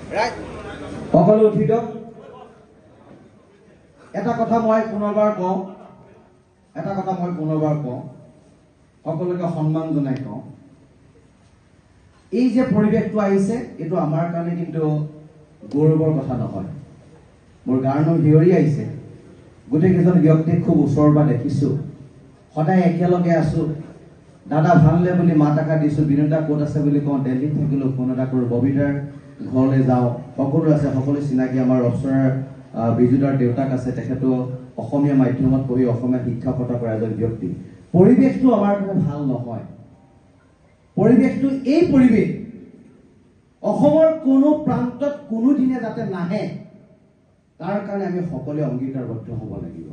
সকলো উঠি দিয়ক। এটা কথা মই পুনৰবাৰ কওঁ, সকলোকে সন্মান জনাই কওঁ, এই যে পৰিৱেশটো আহিছে এইটো আমাৰ কাৰণে কিন্তু গৌৰৱৰ কথা নহয়। মোৰ গাৰ নোম শিয়ৰি আহিছে। গোটেইকেইজন ব্যক্তিক খুব ওচৰৰ পৰা দেখিছোঁ, সদায় একেলগে আছোঁ। দাদা ভালনে বুলি মাত এষাৰ দিছোঁ, বিনোদা ক'ত আছে বুলি কওঁ, দিল্লীত থাকিলোঁ ফোন এটা কৰোঁ, ববিতাৰ ঘৰলৈ যাওঁ, সকলো আছে, সকলো চিনাকি। আমাৰ অপ্সৰাৰ বিজুদাৰ দেউতাক আছে, তেখেতো অসমীয়া মাধ্যমত পঢ়ি অসমীয়া শিক্ষকতা কৰা এজন ব্যক্তি। পৰিৱেশটো আমাৰ কাৰণে ভাল নহয়। পৰিৱেশটো এই পৰিৱেশ অসমৰ কোনো প্ৰান্তত কোনোদিনে যাতে নাহে তাৰ কাৰণে আমি সকলোৱে অংগীকাৰবদ্ধ হ'ব লাগিব।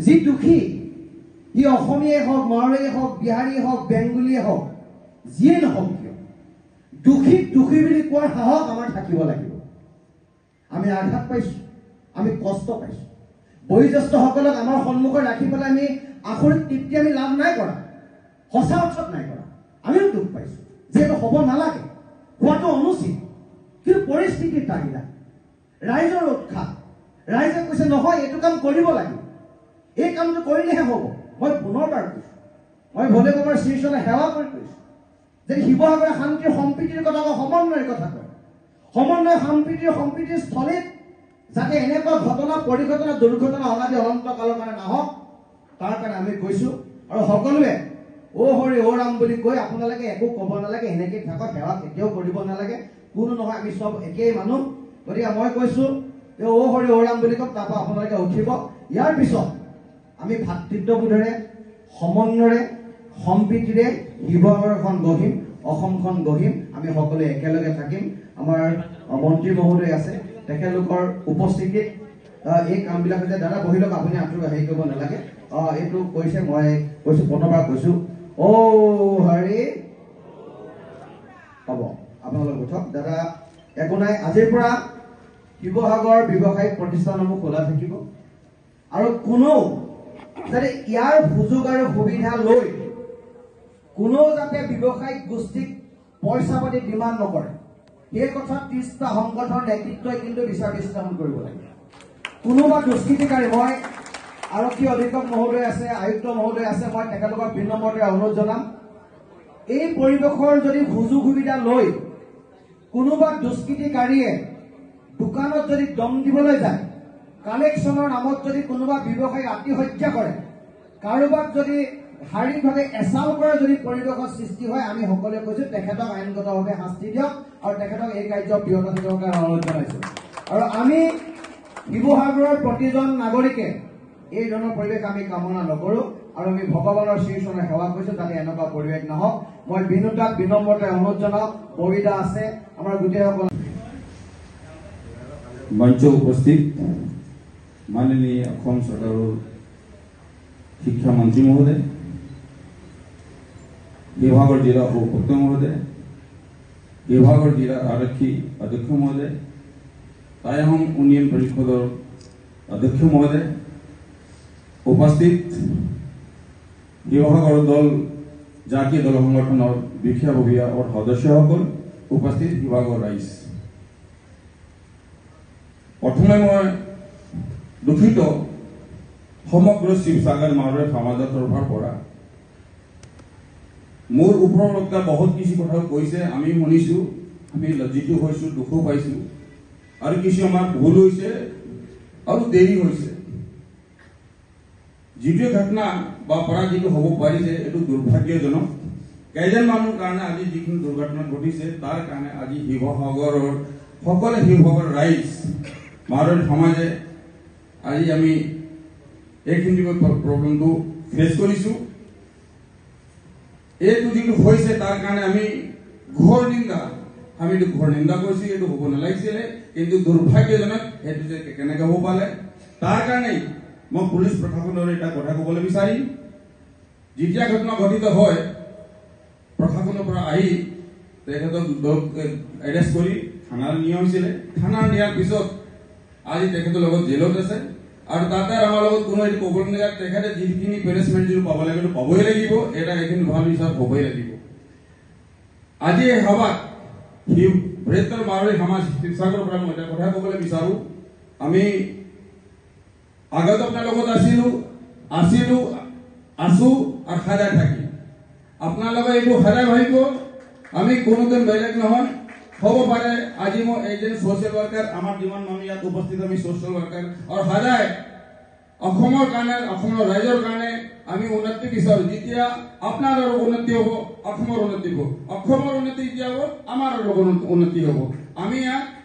যি দুখী, সি অসমীয়াই হওক, মাৰোৱাৰীয়ে হওক, বিহাৰীয়ে হওক, বেংগলীয়ে হওক, যিয়ে নহওক কিয়, দুখী বুলি কোৱাৰ সাহস আমাৰ থাকিব লাগিব। আমি আঘাত পাইছোঁ, আমি কষ্ট পাইছোঁ। বয়োজ্যেষ্ঠসকলক আমাৰ সন্মুখত ৰাখি পেলাই আমি আখৰিক তৃপ্তি আমি লাভ নাই কৰা, সঁচা অৰ্থত নাই কৰা। আমিও দুখ পাইছোঁ, যিহেতু হ'ব নালাগে, হোৱাটো অনুচিত। কিন্তু পৰিস্থিতিৰ তাগিদা, ৰাইজৰ উৎসাহ, ৰাইজে কৈছে নহয় এইটো কাম কৰিব লাগিব, এই কামটো কৰিলেহে হ'ব। মই পুনৰবাৰ কৈছোঁ, মই ভোলে বাবাৰ শ্ৰীচৰণে সেৱা কৰি কৈছোঁ, যদি শিৱসাগৰে শান্তিৰ সম্প্ৰীতিৰ কথা কয়, সমন্বয়ৰ কথা কয়, সমন্বয় সম্প্ৰীতিৰ স্থলীত যাতে এনেকুৱা ঘটনা, পৰিঘটনা, দুৰ্ঘটনা অনাদি অনন্ত কালৰ কাৰণে নাহক, তাৰ কাৰণে আমি কৈছোঁ। আৰু সকলোৱে অ' হৰি অ' ৰাম বুলি কৈ আপোনালোকে একো ক'ব নালাগে, এনেকৈ থাকক, সেৱা কেতিয়াও কৰিব নালাগে, কোনো নহয়, আমি চব একেই মানুহ। গতিকে মই কৈছোঁ যে অ' হৰি অ' ৰাম বুলি কওক, তাৰপৰা আপোনালোকে উঠিব। ইয়াৰ পিছত আমি ভাতৃত্ববোধেৰে, সমন্বয়েৰে, সম্প্ৰীতিৰে শিৱসাগৰখন গঢ়িম, অসমখন গঢ়িম। আমি সকলোৱে একেলগে থাকিম। আমাৰ মন্ত্ৰী মহোদয় আছে, তেখেতলোকৰ উপস্থিতিত এই কামবিলাক হৈছে। দাদা বহি লওক, আপুনি আঁঠু হেৰি কৰিব নালাগে। এইটো কৈছে, মই কৈছোঁ, প্ৰথমবাৰ কৈছোঁ, অ' হৰি হ'ব, আপোনালোক উঠক। দাদা একো নাই, আজিৰ পৰা শিৱসাগৰ ব্যৱসায়িক প্ৰতিষ্ঠানসমূহ খোলা থাকিব। আৰু কোনো যাতে ইয়াৰ সুযোগ আৰু সুবিধা লৈ কোনো যাতে ব্যৱসায়িক গোষ্ঠীক পইচা পাতি ডিমাণ্ড নকৰে, সেই কথা 30টা সংগঠনৰ নেতৃত্বই কিন্তু বিচাৰ বিশ্লেষণ কৰিব লাগে। কোনোবা দুষ্কৃতিকাৰী, মই আৰক্ষী অধীক্ষক মহোদয় আছে, আয়ুক্ত মহোদয় আছে, মই তেখেতলোকক বিনম্ৰতাৰে অনুৰোধ জনাম, এই পৰিৱেশৰ যদি সুযোগ সুবিধা লৈ কোনোবা দুষ্কৃতিকাৰীয়ে দোকানত যদি দম দিবলৈ যায়, কালেকশ্যনৰ নামত যদি কোনোবা ব্যৱসায়ী আত্মহত্যা কৰে, কাৰোবাক যদি শাৰীৰিকভাৱে এচাল কৰা যদি পৰিৱেশৰ সৃষ্টি হয়, আমি সকলোৱে কৈছোঁ তেখেতক আইনগতভাৱে শাস্তি দিয়ক আৰু তেখেতক এই কাৰ্য বিৰত থাকিবৰ কাৰণে অনুৰোধ জনাইছোঁ। আৰু আমি শিৱসাগৰৰ প্ৰতিজন নাগৰিকে এই ধৰণৰ পৰিৱেশ আমি কামনা নকৰোঁ, আৰু আমি ভগৱানৰ শ্ৰীচৰণে সেৱা কৰিছোঁ যাতে এনেকুৱা পৰিৱেশ নহওক। মই বিনোদাক বিনম্ৰতাৰে অনুৰোধ জনাওঁ, ববিতা আছে, আমাৰ গোটেইসকল মঞ্চ উপস্থিত মাননীয় অসম চৰকাৰৰ শিক্ষামন্ত্ৰী মহোদয়, শিৱসাগৰ জিলাৰ উপায়ুক্ত মহোদয়, শিৱসাগৰ জিলাৰ আৰক্ষী অধ্যক্ষ মহোদয়, টাই আহোম উন্নয়ন পৰিষদৰ অধ্যক্ষ মহোদয়, উপস্থিত শিৱসাগৰ দল জাতীয় দল সংগঠনৰ বিষয়ববীয়া আৰু সদস্যসকল, উপস্থিত শিৱসাগৰ ৰাইজ। প্ৰথমে মই দুখিত সমগ্ৰ শিৱসাগৰ মাৰোৱাৰী সমাজৰ তৰফৰ পৰা। মোৰ ওপৰত বহুত কিছু কথা কৈছে, আমি শুনিছোঁ, আমি লজ্জিত হৈছোঁ, দুখো পাইছোঁ, আৰু কিছু আমাৰ ভুল হৈছে আৰু দেৰি হৈছে। যিটো ঘটনা বা পৰা যিটো হ'ব পাৰিছে এইটো দুৰ্ভাগ্যজনক। কেইজন মানুহৰ কাৰণে আজি যিখিনি দুৰ্ঘটনা ঘটিছে তাৰ কাৰণে আজি শিৱসাগৰৰ সকলো শিৱসাগৰ ৰাইজ, মাৰোৱাৰী সমাজে আজি আমি এইখিনি প্ৰব্লেমটো ফেচ কৰিছোঁ। এইটো যিটো হৈছে তাৰ কাৰণে আমি ঘোৰ নিন্দা কৰিছোঁ। এইটো হ'ব নালাগিছিলে, কিন্তু দুৰ্ভাগ্যজনক সেইটো যে কেনেকৈ হ'ব পালে। তাৰ কাৰণেই মই পুলিচ প্ৰশাসনৰ এটা কথা ক'বলৈ বিচাৰিম, যেতিয়া ঘটনা ঘটিত হয় প্ৰশাসনৰ পৰা আহি তেখেতক এৰেষ্ট কৰি থানালৈ নিয়া হৈছিলে। থানাত নিয়াৰ পিছত আজি তেখেতৰ লগত জেলত আছে, আৰু তাতে আমাৰ লগত কোনো এইটো ক'ব নালাগে, তেখেতে যিখিনি পেনিছমেণ্ট যিটো পাব লাগে পাবই লাগিব, এটা এইখিনি ভাল হিচাপ হ'বই লাগিব। আজি এই সভাত বৃহত্তৰ মাৰোৱাৰী সমাজ শিৱসাগৰৰ পৰা মই এটা কথা ক'বলৈ বিচাৰোঁ আমি আগত আপোনাৰ লগত আছোঁ আৰু সদায় থাকিম আপোনালোকে এইটো সদায় ভাবিব আমি কোনোদিন বেলেগ নহয় হ'ব পাৰে আজি মই এজন ছ'চিয়েল ৱৰ্কাৰ আমাৰ যিমান মানুহ ইয়াত উপস্থিত আমি ছ'চিয়েল ৱৰ্কাৰ আৰু সদায় অসমৰ কাৰণে অসমৰ ৰাইজৰ কাৰণে আমি উন্নতি বিচাৰোঁ যেতিয়া আপোনাৰ উন্নতি হ'ব অসমৰ উন্নতি হ'ব অসমৰ উন্নতি যেতিয়া হ'ব আমাৰ উন্নতি হ'ব আমি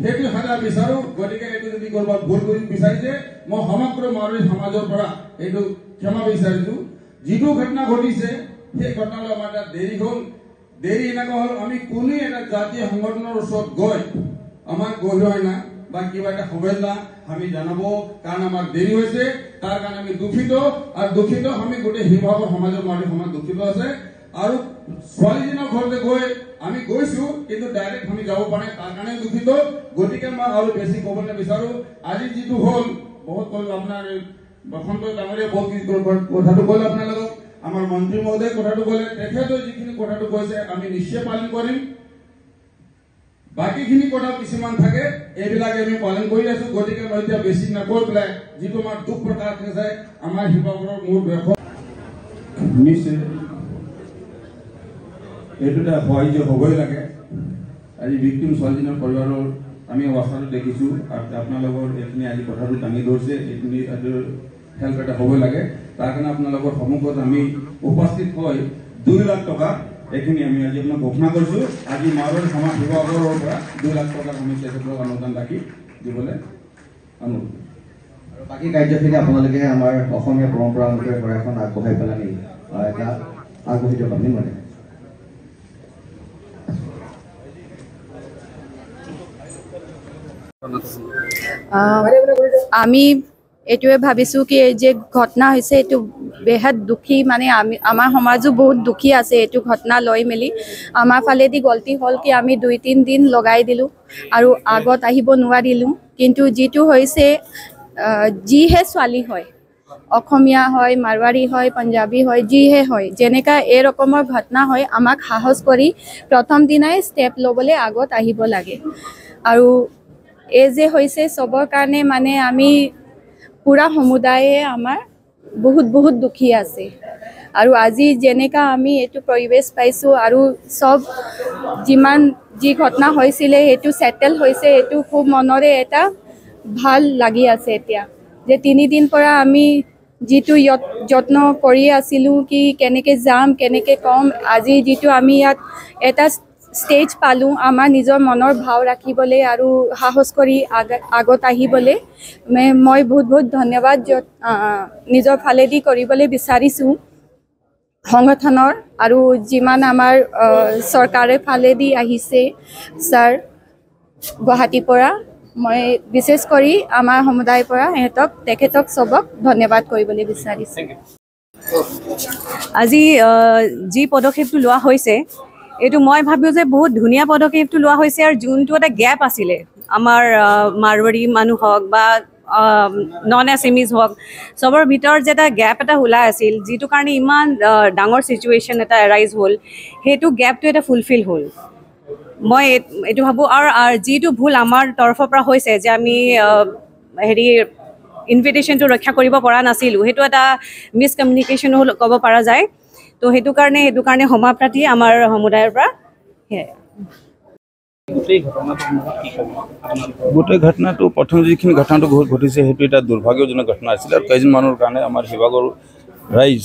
সেইটো সদায় বিচাৰোঁ গতিকে এইটো যদি ক'ৰবাত ভুল কৰি বিচাৰিছে মই সমগ্ৰ মাৰোৱাৰী সমাজৰ পৰা এইটো ক্ষমা বিচাৰিছোঁ যিটো ঘটনা ঘটিছে সেই ঘটনালৈ আমাৰ এটা দেৰি এনেকুৱা হ'ল আমি কোনো এটা জাতীয় সংগঠনৰ ওচৰত গৈ আমাক গঢ়ি হয় না বা কিবা এটা সমস্যা আমি জনাব কাৰণ আমাৰ দেৰি হৈছে তাৰ কাৰণে আমি দুখিত আমি গোটেই শিৱসাগৰ সমাজৰ মাৰোৱাৰী সমাজ দুখিত আছে আৰু ছোৱালীজনৰ ঘৰতে গৈ আমি গৈছো কিন্তু ডাইৰেক্ট আমি যাব পৰা নাই তাৰ কাৰণে দুখিত গতিকে মই আৰু বেছি ক'ব নিবিচাৰোঁ আজি যিটো হ'ল বহুত ক'লো আপোনাৰ বসন্ত ডাঙৰীয়া বহুত কথাটো ক'লে আপোনালোকক আমাৰ মন্ত্ৰী মহোদয়ে কথাটো ক'লে তেখেতে যিখিনি কথাটো কৈছে আমি নিশ্চয় পালন কৰিম বাকীখিনি কথা কিছুমান থাকে এইবিলাকে আমি পালন কৰি আছো গতিকে মই এতিয়া বেছি নকৈ পেলাই যিটো আমাৰ দুখ প্ৰকাশ আছে আমাৰ শিৱসাগৰৰ মূল দেশত নিশ্চয় এইটো এটা হয় যে হ'বই লাগে আজি ভিক্টিম ছোৱালীজনৰ পৰিবাৰৰ আমি অৱস্থাটো দেখিছোঁ আৰু আপোনালোকৰ এইখিনি আজি কথাটো দাঙি ধৰিছে এইখিনি হেল্প এটা হ'ব লাগে তাৰ কাৰণে আপোনালোকৰ সন্মুখত আমি উপস্থিত হৈ 2 লাখ টকা এইখিনি আমি আজি আপোনাক ঘোষণা কৰিছোঁ আজি মাৰোৱাৰী সমাজ শিৱসাগৰৰ পৰা 2 লাখ টকা আমি তেখেতক অনুদান ৰাখি দিবলৈ অনুৰোধ আৰু বাকী কাৰ্যখিনি আপোনালোকে আমাৰ অসমীয়া পৰম্পৰা অনুসৰি শৰাইখন আগবঢ়াই পেলাই এটা আগবাঢ়ি দিয়ক আপুনি মানে আমি এইটোৱে ভাবিছোঁ কি যে ঘটনা হৈছে এইটো বেহাত দুখী মানে আমাৰ সমাজো বহুত দুখী আছে এইটো ঘটনা লৈ মেলি আমাৰ ফালেদি গলতি হ'ল কি আমি 2-3 দিন লগাই দিলোঁ আৰু আগত আহিব নোৱাৰিলোঁ কিন্তু যিটো হৈছে যিহে ছোৱালী হয় অসমীয়া হয় মাৰোৱাৰী হয় পাঞ্জাবী হয় যিহে হয় যেনেকা এই ৰকমৰ ঘটনা হয় আমাক সাহস কৰি প্ৰথম দিনাই ষ্টেপ ল'বলৈ আগত আহিব লাগে আৰু এই যে হৈছে চবৰ কাৰণে মানে আমি পুৰা সমুদায়ে আমাৰ বহুত দুখী আছে আৰু আজি যেনেকা আমি এইটো পৰিৱেশ পাইছোঁ আৰু চব যিমান যি ঘটনা হৈছিলে সেইটো সেটেল হৈছে এইটো খুব মনৰে এটা ভাল লাগি আছে এতিয়া যে 3 দিন পৰা আমি যিটো যত্ন কৰি আছিলোঁ কি কেনেকৈ যাম কেনেকৈ কম আজি যিটো আমি ইয়াত এটা ষ্টেজ পালোঁ আমাৰ নিজৰ মনৰ ভাৱ ৰাখিবলৈ আৰু সাহস কৰি আগত আহিবলৈ মই বহুত ধন্যবাদ নিজৰ ফালেদি কৰিবলৈ বিচাৰিছোঁ সংগঠনৰ আৰু যিমান আমাৰ চৰকাৰে ফালেদি আহিছে ছাৰ গুৱাহাটীৰ পৰা মই বিশেষ কৰি আমাৰ সমুদায়ৰ পৰা তেখেতক চবক ধন্যবাদ কৰিবলৈ বিচাৰিছোঁ আজি যি পদক্ষেপটো লোৱা হৈছে এইটো মই ভাবোঁ যে বহুত ধুনীয়া পদক্ষেপটো লোৱা হৈছে আৰু যোনটো এটা গেপ আছিলে আমাৰ মাৰোৱাৰী মানুহ হওক বা নন এছএমিজ হওক চবৰ ভিতৰত যে এটা গেপ এটা ওলাই আছিল যিটো কাৰণে ইমান ডাঙৰ চিটুৱেশ্যন এটা এৰাইজ হ'ল সেইটো গেপটো এটা ফুলফিল হ'ল মই এইটো ভাবোঁ আৰু যিটো ভুল আমাৰ তৰফৰ পৰা হৈছে যে আমি ইনভিটেশ্যনটো ৰক্ষা কৰিব পৰা নাছিলোঁ সেইটো এটা মিছকমিউনিকেশ্যন হ'ল ক'ব পৰা যায় তো সেইটো কাৰণে ক্ষমা প্ৰাৰ্থী আমাৰ সমুদায়ৰ পৰা গোটেই ঘটনাটো প্ৰথম যিখিনি ঘটনাটো ঘটিছে সেইটো এটা দুৰ্ভাগ্যজনক ঘটনা আছিল আৰু কেইজন মানুহৰ কাৰণে আমাৰ শিৱসাগৰ ৰাইজ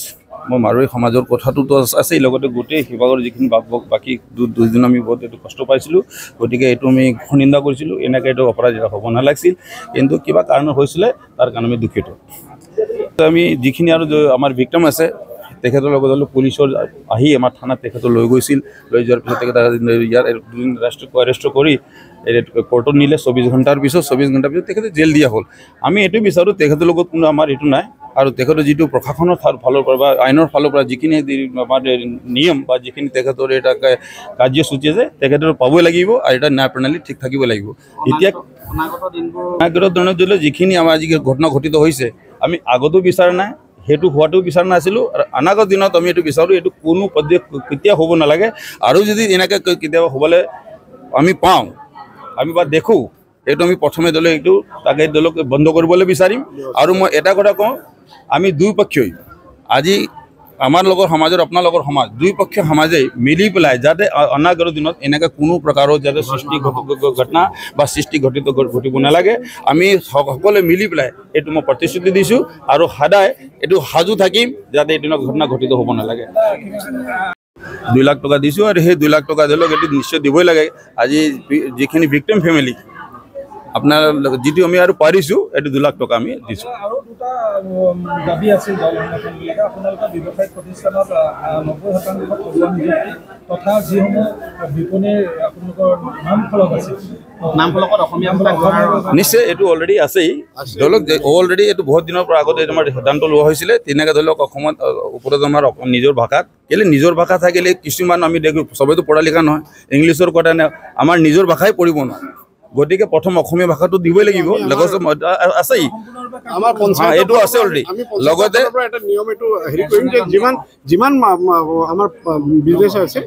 মই মাৰোৱাৰী সমাজৰ কথাটোতো আছেই লগতে গোটেই শিৱসাগৰ যিখিনি বাকী 2 দিন আমি বহুত এইটো কষ্ট পাইছিলোঁ গতিকে এইটো আমি নিন্দা কৰিছিলোঁ এনেকৈ এইটো অপৰাধ হ'ব নালাগিছিল কিন্তু কিবা কাৰণত হৈছিলে তাৰ কাৰণে আমি দুখিত আমি যিখিনি আৰু আমাৰ ভিক্টিম আছে তেখেতৰ লগত হ'লে পুলিচৰ আহি আমাৰ থানাত তেখেতক লৈ গৈছিল লৈ যোৱাৰ পিছত তেখেতে ইয়াৰ 2 দিন এৰেষ্ট কৰি কোৰ্টত নিলে 24 ঘণ্টাৰ পিছত 24 ঘণ্টাৰ পিছত তেখেতে জেল দিয়া হ'ল আমি এইটো বিচাৰোঁ তেখেতৰ লগত কোনো আমাৰ এইটো নাই আৰু তেখেতৰ যিটো প্ৰশাসনৰ ফালৰ পৰা বা আইনৰ ফালৰ পৰা যিখিনি আমাৰ নিয়ম বা যিখিনি তেখেতৰ এটা কাৰ্যসূচী আছে তেখেতৰ পাবই লাগিব আৰু এটা ন্যায় প্ৰণালী ঠিক থাকিব লাগিব এতিয়া অনাগত দিনত যিখিনি আমাৰ আজি ঘটনা ঘটিত হৈছে আমি আগতো বিচৰা নাই সেইটো হোৱাটো বিচাৰ নাছিলোঁ আৰু অনাগত দিনত আমি এইটো বিচাৰোঁ এইটো কোনো পদ্ধতি কেতিয়া হ'ব নালাগে আৰু যদি এনেকৈ কেতিয়াবা হ'বলৈ আমি পাওঁ আমি বা দেখোঁ এইটো আমি প্ৰথমে দলে এইটো তাকে দলক বন্ধ কৰিবলৈ বিচাৰিম আৰু মই এটা কথা কওঁ আমি দুই পক্ষই আজি আমাৰ লগৰ সমাজৰ আপোনাৰ লগৰ সমাজ দুই পক্ষ সমাজে মিলি পেলাই যাতে অনাগত দিনত এনেকৈ কোনো প্ৰকাৰৰ যাতে সৃষ্টি ঘটনা বা সৃষ্টি ঘটিব নালাগে আমি সকলোৱে মিলি পেলাই এইটো মই প্ৰতিশ্ৰুতি দিছোঁ আৰু সদায় এইটো সাজু থাকিম যাতে এইটো ঘটনা ঘটিত হ'ব নালাগে 2 লাখ টকা দিছোঁ আৰু সেই 2 লাখ টকা দিলক এইটো নিশ্চয় দিবই লাগে আজি যিখিনি ভিক্টিম ফেমিলি আপনার যেটি আমি আর পারিছো এটি 2 লাখ টাকা আমি দিছো আৰু দুটা দাবী আছিল দল সংগঠনবিলাকে আপোনালোকৰ ব্যৱসায়িক প্ৰতিষ্ঠানত 90% থলুৱা নিযুক্তি তথা যিসমূহ বিপণীৰ আপোনালোকৰ নাম ফলক আছে নাম ফলকত অসমীয়া নিশ্চয় এটো অলৰেডি আছেই দলক অলৰেডি এটো বহুত দিনৰ পৰা আগতে আমাৰ সিদ্ধান্ত লোৱা হৈছিল তেনেকা দলক অসমত ওপৰত আমাৰ নিজৰ ভাষাত কেলে নিজৰ ভাষা থাকিলে কিছুমান আমি দেখো সবেতো পঢ়া লিখা নহয় ইংলিছৰ কথা আমাৰ নিজৰ ভাষাই পঢ়িব নহয় গতিকে প্ৰথম অসমীয়া ভাষাটো দিবই লাগিব লগতে আছেই আমাৰ পঞ্চায়ত এটো আছে অলৰেডি লগতে এটা নিয়ম এটো হেৰি কৰিম যে যিমান আমাৰ বিজনেছ আছে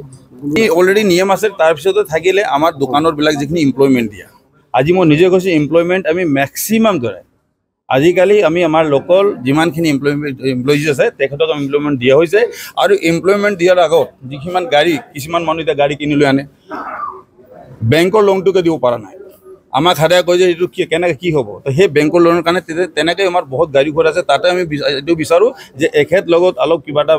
অলৰেডি নিয়ম আছে তাৰ পিছতে থাকিলে আমাৰ দোকানৰ বিলাক যিখিনি এমপ্লয়মেন্ট দিয়া আজি মই নিজে কৈছো এমপ্লয়মেন্ট আমি ম্যাক্সিমাম ধৰে আজিকালি আমি আমাৰ লোকাল যিমানখিনি এমপ্লয়িজ আছে তেখেতক এমপ্লয়মেন্ট দিয়া হৈছে আৰু এমপ্লয়মেন্ট দিয়াৰ আগত যিমান গাড়ী কিছুমান মানুহ এটা গাড়ী কিনি লৈ আনে বেংকৰ লোনটোকে দিব পৰা নাই আমাক হাতে কয় যে এইটো কেনেকৈ কি হ'ব তো সেই বেংকৰ লোনৰ কাৰণে তেনেকৈ আমাৰ বহুত গাড়ী ঘৰ আছে তাতে আমি এইটো বিচাৰোঁ যে এখেত লগত অলপ কিবা এটা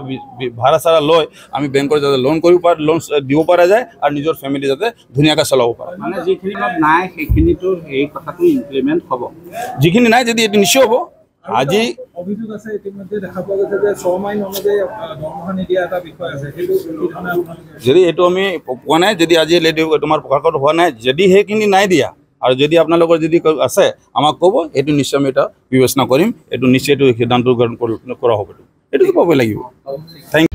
ভাড়া চাৰা লৈ আমি বেংকৰ যাতে লোন কৰিব পাৰোঁ লোন দিব পৰা যায় আৰু নিজৰ ফেমিলি যাতে ধুনীয়াকৈ চলাব পাৰে মানে যিখিনি নাই সেইখিনিতো এই কথাটো ইমপ্লিমেণ্ট হ'ব যিখিনি নাই যদি এইটো নিশ্চয় হ'ব আজি অভিযোগ আছে ইতিমধ্যে দেখা পোৱা গৈছে যে 6 মাহ অনুযায়ী দৰমহা নিদিয়া এটা বিষয় আছে সেইটো কি ধৰণে যদি এইটো আমি পোৱা নাই যদি আজি তোমাৰ প্ৰকাশত হোৱা নাই যদি সেইখিনি নাই দিয়া আৰু যদি আপোনালোকৰ যদি আছে আমাক ক'ব এইটো নিশ্চয় আমি এটা বিবেচনা কৰিম এইটো নিশ্চয় এইটো সিদ্ধান্ত গ্ৰহণ কৰা হ'ব এইটো পাবই লাগিব থেংক